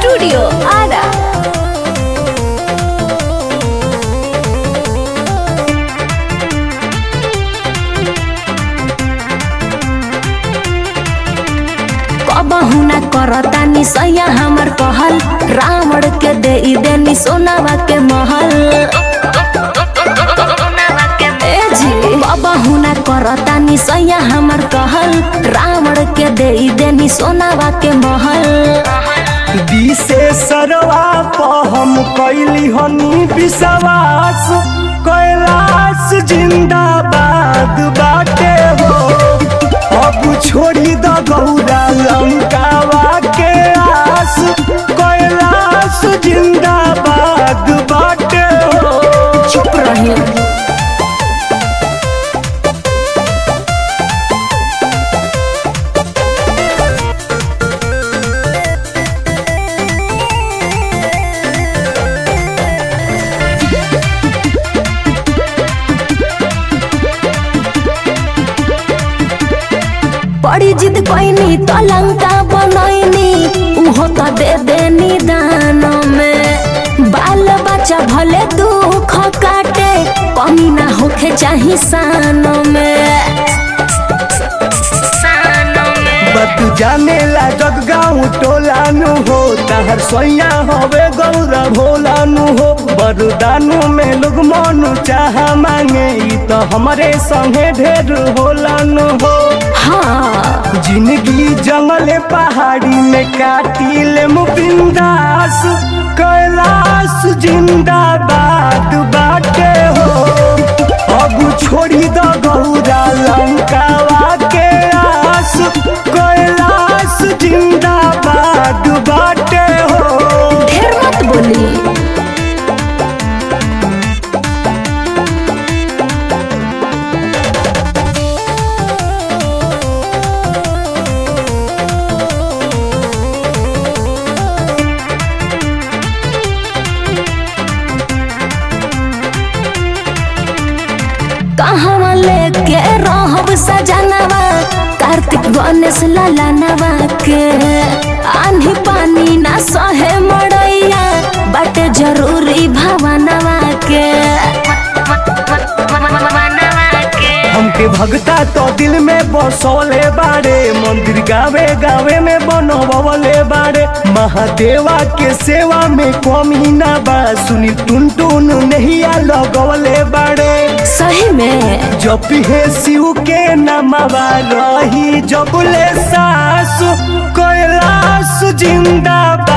Studio Ara. कबहू ना करता निसैया हमर कहल, रावण के दे देनी सोनावा के महल। कबहू ना करता निसैया हमर कहल, रावण के दे देनी सोनावा के महल। विशेषरवा हम कैली हनी विश्वास, कैलाश जिंदाबाद बाटे हो। अब छोड़ी द गौरा लंकावा के आस, कैलाश जिंदाबाद बाटे हो। चुप रहे। बड़ी जिद कैनी तो लंका बनैनी, उहो तो दे देनी दान में। बाल बच्चा भले दुख काटे, कमी ना होखे चाही शान में। बत जाने ला जग गाँव टोला नु हो, तहर सोया हवे गौरा भोला नु हो। बरदानु में लोग मनु चाह मांगे, ई तो हमारे संगे ढेर होला नु हो। हाँ जिंदगी जंगल पहाड़ी में काटिले मुबिंदास, कैलाश जिंदाबाद बाटे हो। अब छोड़ी द गौरा लंकावा के आस, कैलाश जिंदाबाद बाटे हो। ढेर मत बोली। कहाँ लेके रहब सजनवा, कार्तिक गणेश ललनवा के। आंधी पानी ना सहे मड़ैया, बाटे जरूरी भवनवा के। हमके भगता तो दिल में बसौले बाड़े, मंदिर गावे गावे में बनवले बाड़े। महादेवा के सेवा में कमी ना बा, सुनी टुन टुन नहिया लगवले बाड़े। सही में जपी है शिव के नमवा रही जबले सास, कैलाश जिंदाबाद।